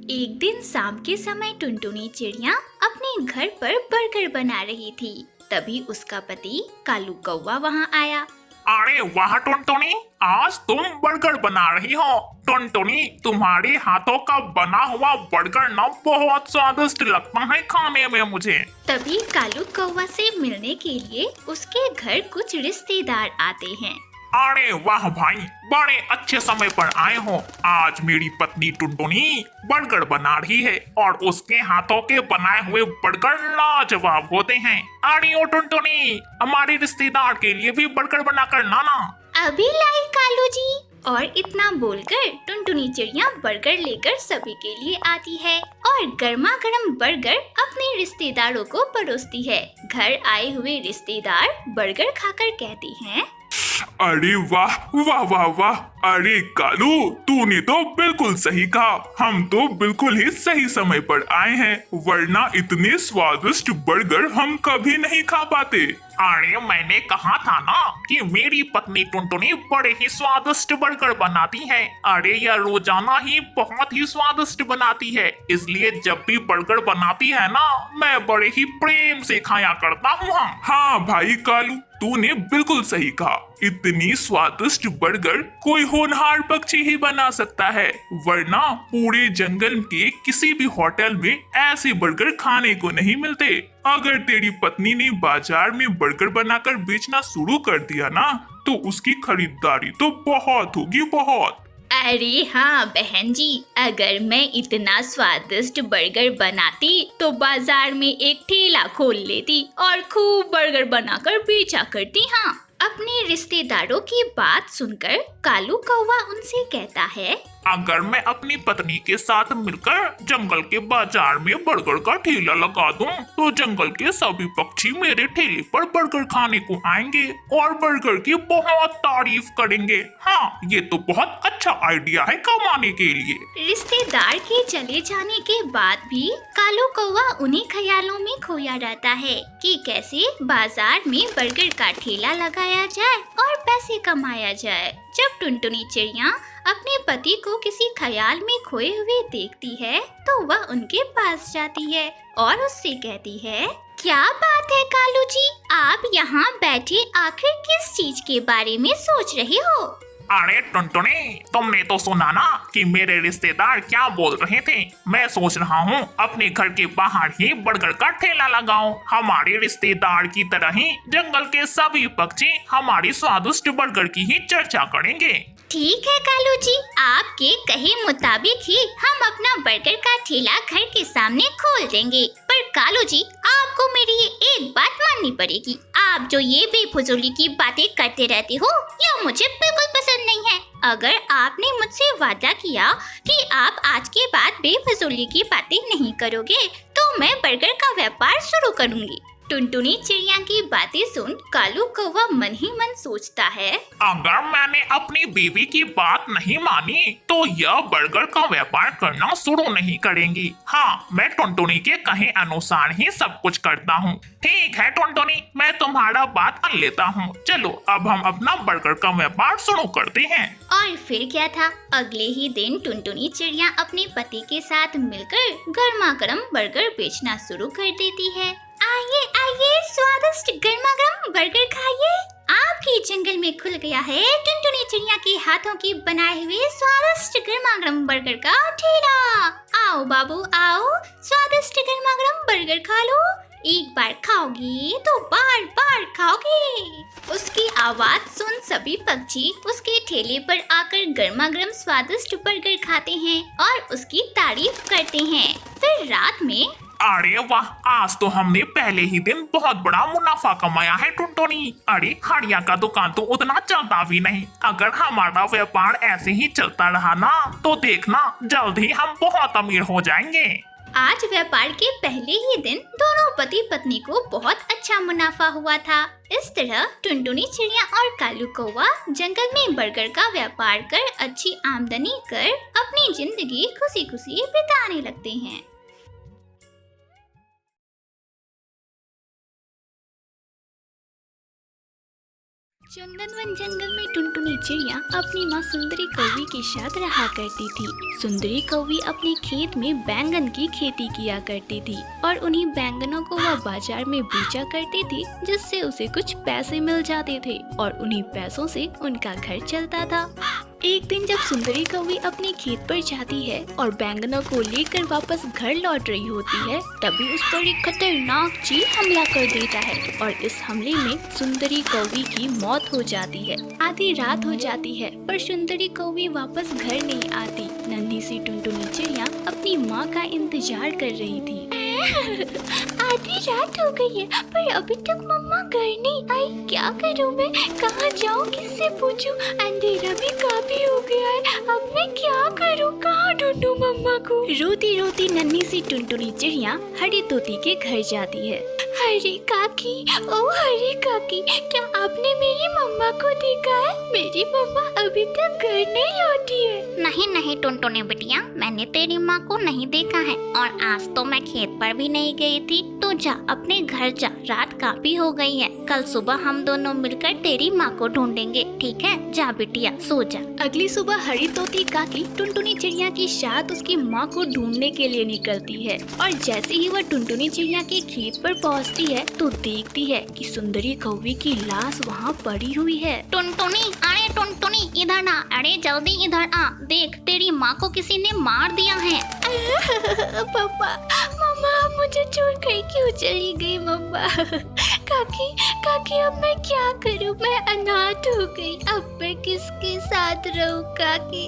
एक दिन शाम के समय टुनटुनी चिड़िया अपने घर पर बर्गर बना रही थी। तभी उसका पति कालू कौवा वहाँ आया। अरे वाह टुनटुनी, आज तुम बर्गर बना रही हो। टुनटुनी, तुम्हारे हाथों का बना हुआ बर्गर ना बहुत स्वादिष्ट लगता है खाने में मुझे। तभी कालू कौवा से मिलने के लिए उसके घर कुछ रिश्तेदार आते हैं। अरे वाह भाई, बड़े अच्छे समय पर आए हो। आज मेरी पत्नी टुनटुनी बर्गर बना रही है और उसके हाथों के बनाए हुए बर्गर लाजवाब होते हैं। अरे ओ टुनटुनी, हमारे रिश्तेदार के लिए भी बर्गर बनाकर लाना। अभी लाई कालू जी। और इतना बोलकर टुनटुनी चिड़िया बर्गर लेकर सभी के लिए आती है और गर्मा गर्म बर्गर अपने रिश्तेदारों को परोसती है। घर आए हुए रिश्तेदार बर्गर खाकर कहती हैं, अरे वाह वाह वाह वाह। अरे कालू, तूने तो बिल्कुल सही कहा। हम तो बिल्कुल ही सही समय पर आए हैं, वरना इतने स्वादिष्ट बर्गर हम कभी नहीं खा पाते। अरे मैंने कहा था ना कि मेरी पत्नी टुनटुनी बड़े ही स्वादिष्ट बर्गर बनाती है। अरे यह रोजाना ही बहुत ही स्वादिष्ट बनाती है, इसलिए जब भी बर्गर बनाती है ना, मैं बड़े ही प्रेम से खाया करता हूँ। हाँ भाई कालू, तूने बिल्कुल सही कहा। इतनी स्वादिष्ट बर्गर कोई होनहार पक्षी ही बना सकता है, वरना पूरे जंगल के किसी भी होटल में ऐसे बर्गर खाने को नहीं मिलते। अगर तेरी पत्नी ने बाजार में बर्गर बनाकर बेचना शुरू कर दिया ना, तो उसकी खरीदारी तो बहुत होगी, बहुत। अरे हाँ बहन जी, अगर मैं इतना स्वादिष्ट बर्गर बनाती तो बाजार में एक ठेला खोल लेती और खूब बर्गर बनाकर बेचा करती। हाँ, अपने रिश्तेदारों की बात सुनकर कालू कौवा उनसे कहता है, अगर मैं अपनी पत्नी के साथ मिलकर जंगल के बाजार में बर्गर का ठेला लगा दूं, तो जंगल के सभी पक्षी मेरे ठेले पर बर्गर खाने को आएंगे और बर्गर की बहुत तारीफ करेंगे। हाँ, ये तो बहुत अच्छा आइडिया है कमाने के लिए। रिश्तेदार के चले जाने के बाद भी कालू कौवा उन्हीं ख्यालों में खोया रहता है कि कैसे बाजार में बर्गर का ठेला लगाया जाए और पैसे कमाया जाए। जब टुनटुनी चिड़िया अपने पति को किसी ख्याल में खोए हुए देखती है, तो वह उनके पास जाती है और उससे कहती है, क्या बात है कालू जी, आप यहाँ बैठे आखिर किस चीज के बारे में सोच रहे हो? अरे टुनटुनी, तुमने तो सुना ना कि मेरे रिश्तेदार क्या बोल रहे थे। मैं सोच रहा हूँ अपने घर के बाहर ही बर्गर का ठेला लगाऊं। हमारे रिश्तेदार की तरह ही जंगल के सभी पक्षी हमारी स्वादिष्ट बर्गर की ही चर्चा करेंगे। ठीक है कालू जी, आपके कहे मुताबिक ही हम अपना बर्गर का ठेला घर के सामने खोल देंगे। पर कालू जी, आपको मेरी ये एक बात माननी पड़ेगी। आप जो ये बेफुजूली की बातें करते रहते हो, यह मुझे बिल्कुल पसंद नहीं है। अगर आपने मुझसे वादा किया कि आप आज के बाद बेफुजूली की बातें नहीं करोगे, तो मैं बर्गर का व्यापार शुरू करूंगी। टुनटुनी चिड़िया की बातें सुन कालू कौवा मन ही मन सोचता है, अगर मैंने अपनी बीवी की बात नहीं मानी, तो यह बर्गर का व्यापार करना शुरू नहीं करेंगी। हाँ, मैं टुनटुनी के कहे अनुसार ही सब कुछ करता हूँ। ठीक है टुनटुनी, मैं तुम्हारा बात मान लेता हूँ। चलो अब हम अपना बर्गर का व्यापार शुरू करते हैं। और फिर क्या था, अगले ही दिन टुनटुनी चिड़िया अपने पति के साथ मिलकर गर्मा गर्म बर्गर बेचना शुरू कर देती है। आइए आइए, स्वादिष्ट गर्मा गर्म बर्गर खाइए। आपके जंगल में खुल गया है टुनटुनी चिड़िया के हाथों की बनाए हुए स्वादिष्ट गर्मा गर्म बर्गर का ठेला। आओ बाबू आओ, स्वादिष्ट गर्मा गर्म बर्गर खा लो। एक बार खाओगी तो बार बार खाओगे। उसकी आवाज सुन सभी पक्षी उसके ठेले पर आकर गर्मा गर्म स्वादिष्ट बर्गर खाते हैं और उसकी तारीफ करते हैं। फिर रात में, अरे वाह, आज तो हमने पहले ही दिन बहुत बड़ा मुनाफा कमाया है टुनटुनी। अरे खड़िया का दुकान तो उतना चलता भी नहीं। अगर हमारा व्यापार ऐसे ही चलता रहा ना, तो देखना जल्द ही हम बहुत अमीर हो जाएंगे। आज व्यापार के पहले ही दिन दोनों पति पत्नी को बहुत अच्छा मुनाफा हुआ था। इस तरह टुनटुनी चिड़िया और कालू कौवा जंगल में बर्गर का व्यापार कर अच्छी आमदनी कर अपनी जिंदगी खुशी खुशी बिताने लगते हैं। चंदनवन जंगल में टुनटुनी चिड़िया अपनी माँ सुंदरी कौवी के साथ रहा करती थी। सुंदरी कौवी अपने खेत में बैंगन की खेती किया करती थी और उन्हीं बैंगनों को वह बाजार में बेचा करती थी, जिससे उसे कुछ पैसे मिल जाते थे और उन्हीं पैसों से उनका घर चलता था। एक दिन जब सुंदरी कौवी अपने खेत पर जाती है और बैंगनों को लेकर वापस घर लौट रही होती है, तभी उस पर एक खतरनाक चील हमला कर देता है और इस हमले में सुंदरी कौवी की मौत हो जाती है। आधी रात हो जाती है पर सुंदरी कौवी वापस घर नहीं आती। नन्ही सी टुनटुनी चिड़िया अपनी माँ का इंतजार कर रही थी। आधी रात हो गई है पर अभी तक मम्मा घर नहीं आई। क्या करूं मैं? कहाँ जाऊं? किससे पूछूं? अंधेरा भी काफी हो गया है। अब मैं क्या करूं? कहाँ ढूंढूं मम्मा को? रोती रोती नन्ही सी टुनटुनी चिड़िया हरी तोती के घर जाती है। हरी काकी, ओ हरी काकी, क्या आपने मेरी मम्मा को देखा है? मेरी मम्मा अभी तक घर नहीं लौटी है। नहीं नहीं टुनटुनी बिटिया, मैंने तेरी माँ को नहीं देखा है और आज तो मैं खेत पर भी नहीं गई थी। तो जा अपने घर जा, रात काफी हो गई है। कल सुबह हम दोनों मिलकर तेरी माँ को ढूंढेंगे, ठीक है? जा बिटिया सो जा। अगली सुबह हरी तोती काकी टुनटुनी चिड़िया के साथ उसकी माँ को ढूंढने के लिए निकलती है और जैसे ही वह टुनटुनी चिड़िया के खेत पर पहुँचती है तो देखती है कि सुंदरी कौवी की लाश वहाँ पड़ी हुई है। टुनटुनी, अरे टुनटुनी इधर ना, अरे जल्दी इधर आ, देख तेरी माँ को किसी ने मार दिया है। पापा, मम्मा मुझे छोड़कर क्यों चली गई? मम्मा, काकी काकी अब मैं क्या करूं? मैं अनाथ हो गई। अब मैं किसके साथ रहूं? काकी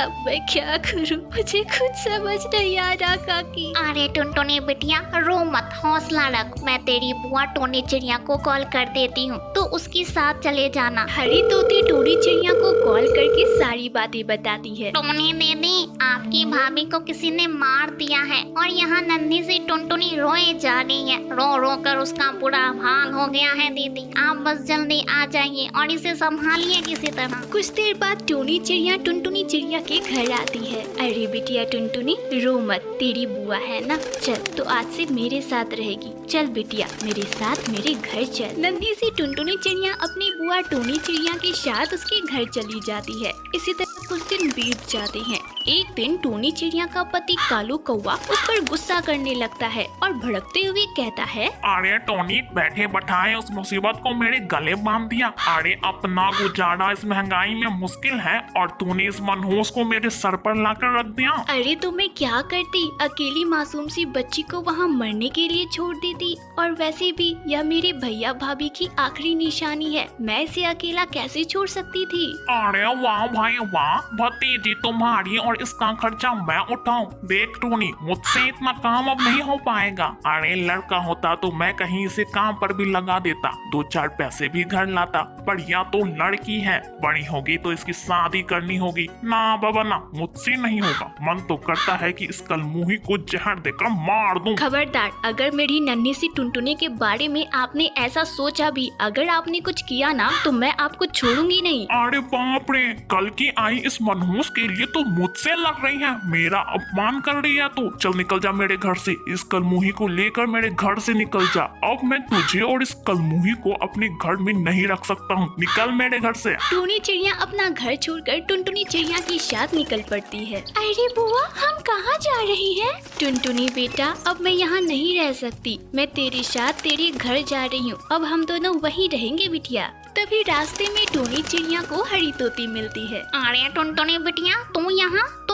अब मैं क्या करूं? मुझे खुद समझ नहीं आ रहा काकी। अरे टुनटुनी बिटिया रो मत, हौसला रख। मैं तेरी बुआ टोनी चिड़िया को कॉल कर देती हूँ, तो उसके साथ चले जाना। हरी तोती टोनी चिड़िया को कॉल करके सारी बातें बताती है। टोनी दीदी, आपकी भाभी को किसी ने मार दिया है और यहाँ नन्ही सी टुनटुनी रोए जा रही है। रो रो कर उसका बुरा हाल हो गया है दीदी। आप बस जल्दी आ जाइए और इसे संभालिए किसी तरह। कुछ देर बाद टोनी चिड़िया टुनटुनी चिड़िया के घर आती है। अरे बिटिया टुनटुनी, रो मत, तेरी बुआ है ना, चल तो आज से मेरे साथ रहेगी। चल बिटिया मेरे साथ मेरे घर चल। नन्ही सी टुनटुनी चिड़िया अपनी बुआ टोनी चिड़िया के साथ उसके घर चली जाती है। इसी तरह कुछ दिन बीत जाते हैं। एक दिन टोनी चिड़िया का पति कालू कौवा उस पर गुस्सा करने लगता है और भड़कते हुए कहता है, अरे टोनी, बैठे बैठाए उस मुसीबत को मेरे गले बांध दिया। अरे अपना गुजारा इस महंगाई में मुश्किल है और तूने इस मनहूस को मेरे सर पर लाकर रख दिया। अरे तो मैं क्या करती? अकेली मासूम सी बच्ची को वहाँ मरने के लिए छोड़ देती। और वैसे भी यह मेरे भैया भाभी की आखिरी निशानी है, मैं इसे अकेला कैसे छोड़ सकती थी? अरे वाह भाई वाह, भतीजी तुम्हारी और इसका खर्चा मैं उठाऊं। देख टोनी, मुझसे इतना काम अब नहीं हो पाएगा। अरे लड़का होता तो मैं कहीं इसे काम पर भी लगा देता, 2-4 पैसे भी घर लाता। पर यह तो लड़की है, बड़ी होगी तो इसकी शादी करनी होगी। ना बाबा ना, मुझसे नहीं होगा। मन तो करता है कि इस कलमुही को जहर देकर मार दूं। खबरदार, अगर मेरी नन्ही सी टुनटुनी के बारे में आपने ऐसा सोचा भी, अगर आपने कुछ किया ना, तो मैं आपको छोड़ूंगी नहीं। अरे बाप रे, कल की आई इस मनहूस के लिए तो मुझसे लग रही है, मेरा अपमान कर रही है तू। चल निकल जा मेरे घर से, इस कलमुही को लेकर मेरे घर से निकल जा। अब मैं तुझे और इस कलमुही को अपने घर में नहीं रख सकता हूँ, निकल मेरे घर से। टोनी चिड़िया अपना घर छोड़कर टुनटुनी चिड़िया के साथ निकल पड़ती है। अरे बुआ, हम कहाँ जा रही हैं? टुनटुनी बेटा, अब मैं यहाँ नहीं रह सकती, मैं तेरे साथ तेरे घर जा रही हूँ। अब हम दोनों वहीं रहेंगे बिटिया। तभी रास्ते में टोनी चिड़िया को हरी तोती मिलती है। अरे टुनटुनी बिटिया, तू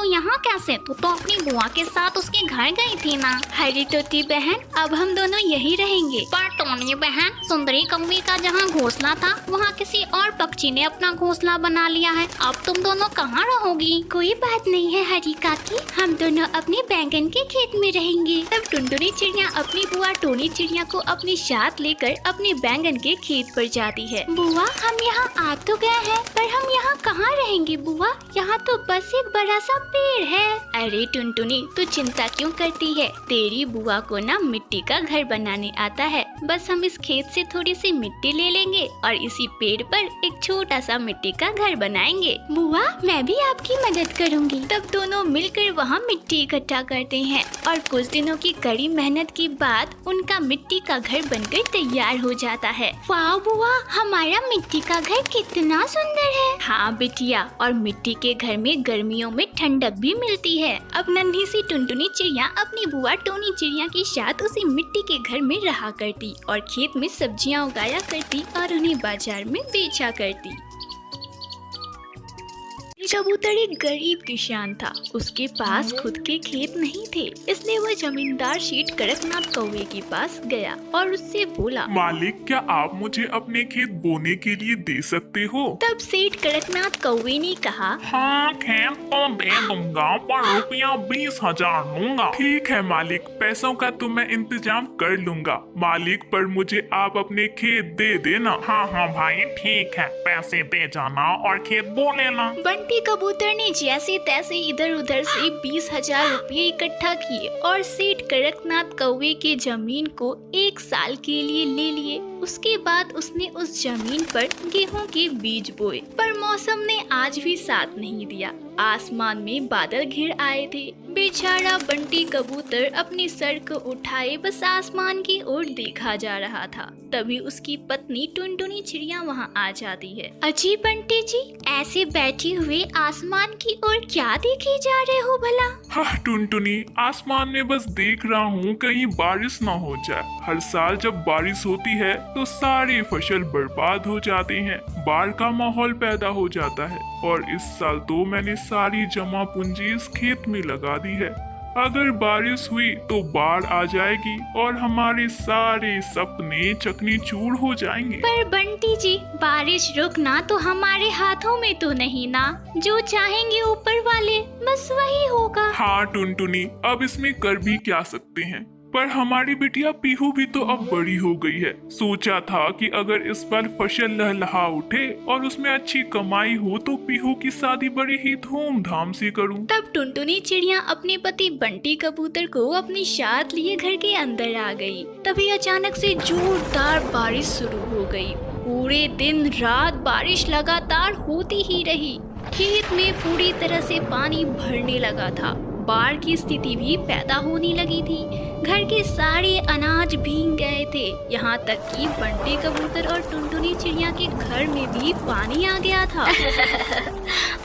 यहाँ कैसे? तू तो अपनी बुआ के साथ उसके घर गई थी ना। हरी तोती बहन, अब हम दोनों यहीं रहेंगे। पर टोनी बहन, सुंदरी कौवी का जहाँ घोंसला था वहाँ किसी और पक्षी ने अपना घोंसला बना लिया है। अब तुम दोनों कहाँ रहोगी? कोई बात नहीं है हरी काकी, हम दोनों अपने बैंगन के खेत में रहेंगे। तब टुनटुनी चिड़िया अपनी बुआ टोनी चिड़िया को अपने साथ लेकर अपने बैंगन के खेत पर जाती है। बुआ, हम यहाँ आ तो गए हैं, पर हम यहाँ कहाँ रहेंगे बुआ? यहाँ तो बस एक बड़ा सा पेड़ है। अरे टुनटुनी, तू चिंता क्यों करती है? तेरी बुआ को ना मिट्टी का घर बनाने आता है। बस हम इस खेत से थोड़ी सी मिट्टी ले लेंगे और इसी पेड़ पर एक छोटा सा मिट्टी का घर बनाएंगे। बुआ, मैं भी आपकी मदद करूँगी। तब दोनों मिलकर वहाँ मिट्टी इकट्ठा करते हैं और कुछ दिनों की कड़ी मेहनत के बाद उनका मिट्टी का घर बनकर तैयार हो जाता है। वाह बुआ, हमारा मिट्टी का घर कितना सुंदर है। हाँ बिटिया, और मिट्टी के घर में गर्मियों में ठंडक भी मिलती है। अब नन्ही सी टुनटुनी चिड़िया अपनी बुआ टोनी चिड़िया के साथ उसी मिट्टी के घर में रहा करती और खेत में सब्जियां उगाया करती और उन्हें बाजार में बेचा करती। कबूतर एक गरीब किसान था। उसके पास खुद के खेत नहीं थे, इसलिए वह जमींदार सेठ कड़कनाथ कौवे के पास गया और उससे बोला, मालिक, क्या आप मुझे अपने खेत बोने के लिए दे सकते हो? तब सेठ कड़कनाथ कौवे ने कहा, हाँ, खेत तो दे दूंगा, पर रुपया 20,000 दूंगा। ठीक है मालिक, पैसों का तो मैं इंतजाम कर लूंगा मालिक, पर मुझे आप अपने खेत दे देना। हाँ हाँ भाई, ठीक है, पैसे दे जाना और खेत बो लेना। बंटी कबूतर ने जैसे तैसे इधर उधर से 20,000 रुपये इकट्ठा किए और सेठ कड़कनाथ कौवे के जमीन को 1 साल के लिए ले लिए। उसके बाद उसने उस जमीन पर गेहूं के बीज बोए, पर मौसम ने आज भी साथ नहीं दिया। आसमान में बादल घिर आए थे। बेचारा बंटी कबूतर अपनी सर को उठाए बस आसमान की ओर देखा जा रहा था। तभी उसकी पत्नी टुनटुनी चिड़िया वहाँ आ जाती है। अजी बंटी जी, ऐसे बैठे हुए आसमान की ओर क्या देखे जा रहे हो भला? हाँ टुनटुनी, आसमान में बस देख रहा हूँ कहीं बारिश ना हो जाए। हर साल जब बारिश होती है तो सारी फसल बर्बाद हो जाते हैं, बाढ़ का माहौल पैदा हो जाता है। और इस साल तो मैंने सारी जमा पूंजी इस खेत में लगा दी है। अगर बारिश हुई तो बाढ़ आ जाएगी और हमारे सारे सपने चकनीचूर हो जाएंगे। पर बंटी जी, बारिश रुकना तो हमारे हाथों में तो नहीं ना। जो चाहेंगे ऊपर वाले, बस वही होगा। हाँ टुनटुनी, अब इसमें कर भी क्या सकते हैं। पर हमारी बिटिया पीहू भी तो अब बड़ी हो गई है। सोचा था कि अगर इस बार फसल लहलहा उठे और उसमें अच्छी कमाई हो तो पीहू की शादी बड़ी ही धूमधाम से करूं। तब टुनटुनी चिड़िया अपने पति बंटी कबूतर को अपने साथ लिए घर के अंदर आ गई। तभी अचानक से जोरदार बारिश शुरू हो गई। पूरे दिन रात बारिश लगातार होती ही रही। खेत में पूरी तरह से पानी भरने लगा था। बाढ़ की स्थिति भी पैदा होने लगी थी। घर के सारे अनाज भीग गए थे, यहाँ तक कि बंटी कबूतर और टुनटुनी चिड़िया के घर में भी पानी आ गया था।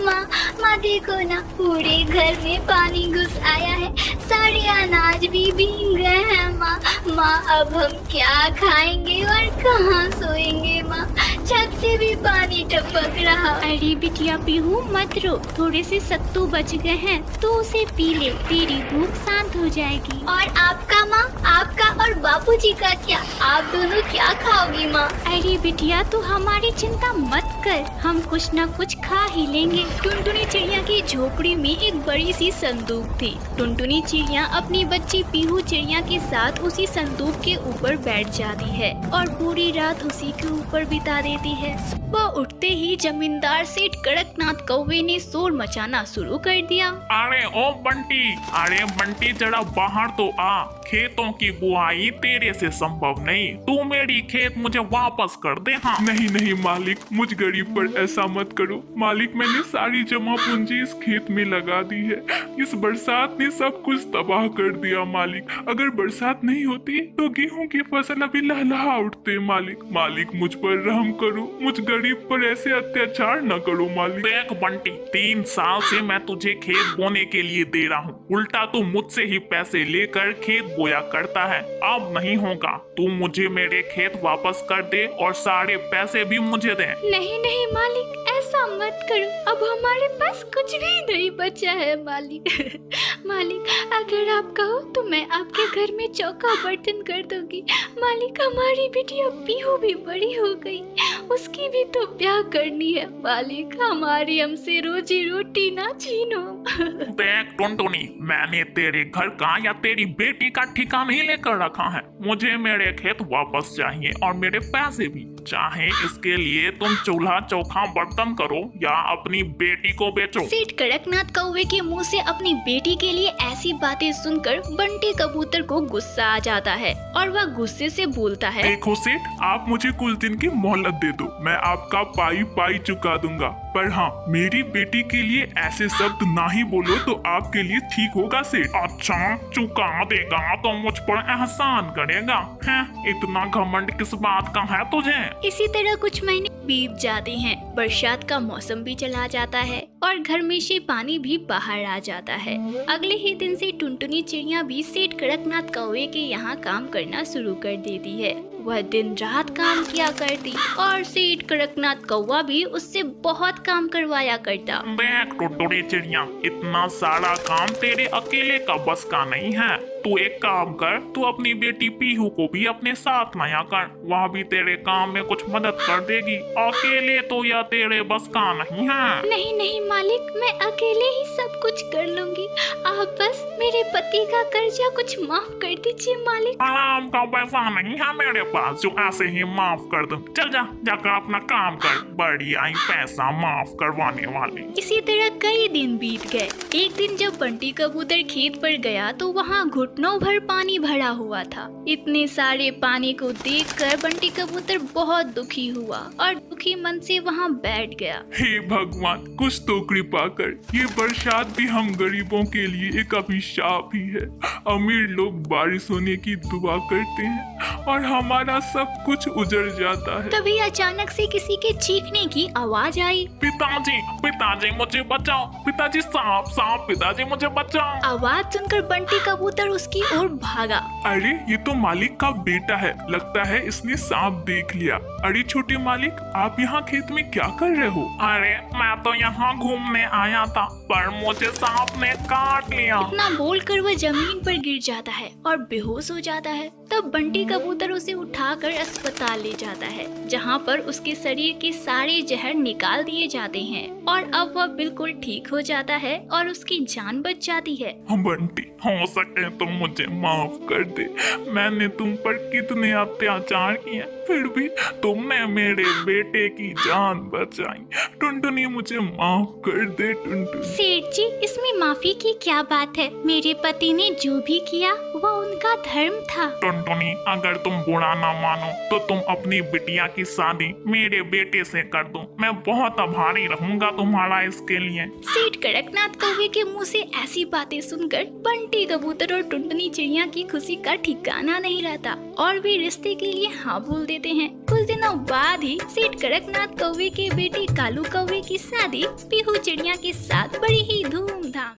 माँ देखो ना, पूरे घर में पानी घुस आया है, सारे अनाज भी भीग गए हैं। माँ अब हम क्या खाएंगे और कहाँ सोएंगे? माँ, छत से भी पानी टपक रहा। अरे बिटिया पीहू, मत रो, थोड़े से सत्तू बच गए हैं तो उसे पी ले, तेरी भूख शांत हो जाएगी। और आपका माँ, आपका और बापूजी का क्या? आप दोनों क्या खाओगी माँ? अरे बिटिया, तू हमारी चिंता मत कर, हम कुछ न कुछ खा ही लेंगे। टुनटुनी चिड़िया की झोपड़ी में एक बड़ी सी संदूक थी। टुनटुनी चिड़िया अपनी बच्ची पीहू चिड़िया के साथ उसी संदूक के ऊपर बैठ जाती है और पूरी रात उसी के ऊपर बिता देती है। सुबह उठते ही जमींदार सेठ कड़कनाथ कौवे ने शोर मचाना शुरू कर दिया। अरे ओ बंटी, जरा बाहर तो आ। खेतों की बुआई तेरे से संभव नहीं, तू मेरी खेत मुझे वापस कर दे। हाँ नहीं मालिक, मुझ गरीब पर ऐसा मत करो मालिक। मैंने सारी जमा पूंजी इस खेत में लगा दी है। इस बरसात ने सब कुछ तबाह कर दिया मालिक। अगर बरसात नहीं होती तो गेहूं की फसल अभी लहलहा उठते मालिक मुझ पर रहम करो, मुझ गरीब पर ऐसे अत्याचार न करो मालिक। देख बंटी, 3 साल से मैं तुझे खेत बोने के लिए दे रहा हूँ, उल्टा तू मुझसे ही पैसे लेकर खेत बोया करता है। अब नहीं होगा, तू मुझे मेरे खेत वापस कर दे और सारे पैसे भी मुझे दे। नहीं मालिक, ऐसा मत करो, अब हमारे पास कुछ भी नहीं बचा है मालिक। मालिक, अगर आप कहो तो मैं आपके घर में चौका बर्तन कर दूंगी। मालिक, हमारी बिटिया पीहू भी बड़ी हो गई, उसकी भी तो ब्याह करनी है। मालिक, हमारी हमसे रोजी रोटी ना छीनो। देख टुनटुनी, मैंने तेरे घर का या तेरी बेटी का ठिकाना नहीं लेकर रखा है। मुझे मेरे खेत वापस चाहिए और मेरे पैसे भी। चाहे इसके लिए तुम चूल्हा चौखा बर्तन करो या अपनी बेटी को बेचो। सेठ कड़कनाथ कौवे के मुंह से अपनी बेटी के लिए ऐसी बातें सुनकर बंटी कबूतर को गुस्सा आ जाता है और वह गुस्से से बोलता है, देखो सेठ, आप मुझे कुछ दिन की मोहलत दे दो, मैं आपका पाई पाई चुका दूंगा, पर हाँ, मेरी बेटी के लिए ऐसे शब्द ना ही बोलो तो आपके लिए ठीक होगा सेठ। अच्छा, चुका देगा तो मुझ पर एहसान करेगा है? इतना घमंड किस बात का है तुझे? इसी तरह कुछ महीने बीत जाते हैं। बरसात का मौसम भी चला जाता है और घर में से पानी भी बाहर आ जाता है। अगले ही दिन से टुनटुनी चिड़िया भी सेठ कड़कनाथ कौवे के यहाँ काम करना शुरू कर देती है। वह दिन रात काम किया करती और सेठ कड़कनाथ कौवा भी उससे बहुत काम करवाया करता। देख टुनटुनी चिड़िया, इतना सारा काम तेरे अकेले का बस का नहीं है। तू एक काम कर, तू अपनी बेटी पीहू को भी अपने साथ लाया कर, वह भी तेरे काम में कुछ मदद कर देगी। अकेले तो यह तेरे बस का नहीं है। नहीं नहीं मालिक, मैं अकेले ही सब कुछ कर लूंगी। आप बस मेरे पति का कर्जा कुछ माफ कर दीजिए मालिक। आराम का पैसा नहीं है मेरे पास जो ऐसे ही माफ कर दूं। चल जा, जाकर अपना काम कर, बड़ी आई पैसा माफ करवाने वाली। इसी तरह कई दिन बीत गए। एक दिन जब बंटी कबूतर खेत पर गया तो वहाँ घुटनों भर पानी भरा हुआ था। इतने सारे पानी को देखकर बंटी कबूतर बहुत दुखी हुआ और दुखी मन से वहाँ बैठ गया। हे भगवान, कुछ तो कृपा कर, ये बरसात भी हम गरीबों के लिए एक अभिशाप ही है। अमीर लोग बारिश होने की दुआ करते हैं और हमारा सब कुछ उजड़ जाता है। तभी अचानक से किसी के चीखने की आवाज आई। पिताजी, पिताजी मुझे बचाओ, पिताजी सांप सांप, पिताजी मुझे बचाओ। आवाज सुनकर बंटी कबूतर उसकी ओर भागा। अरे ये तो मालिक का बेटा है, लगता है इसने सांप देख लिया। अरे छोटे मालिक, आप यहाँ खेत में क्या कर रहे हो? अरे मैं तो यहाँ घूमने आया था, पर मुझे सांप ने काट लिया। इतना बोलकर वह जमीन पर गिर जाता है और बेहोश हो जाता है। तब बंटी कबूतर उसे उठाकर अस्पताल ले जाता है, जहाँ पर उसके शरीर के सारे जहर निकाल दिए जाते हैं और अब वह बिल्कुल ठीक हो जाता है और उसकी जान बच जाती है। बंटी, हो सके तो मुझे माफ कर दे। मैंने तुम पर कितने अत्याचार किए, फिर भी तुमने मेरे बेटे की जान बचाई। टुनटुनी, मुझे माफ कर दे टुनटुनी। सेठ जी, इसमें माफी की क्या बात है? मेरे पति ने जो भी किया वह उनका धर्म था। टुनटुनी, अगर तुम बुरा ना मानो तो तुम अपनी बिटिया की शादी मेरे बेटे से कर दो। मैं बहुत आभारी रहूंगा तुम्हारा इसके लिए। सेठ कड़कनाथ कौवे के मुंह से ऐसी बातें सुनकर बंटी कबूतर और टुनटुनी चिड़िया की खुशी का ठिकाना नहीं रहता और वे रिश्ते के लिए हाँ बोल देते हैं। कुछ दिनों बाद ही सेठ कड़कनाथ कौवे के बेटे कालू कौवे की शादी पीहू चिड़िया के साथ बड़ी ही धूमधाम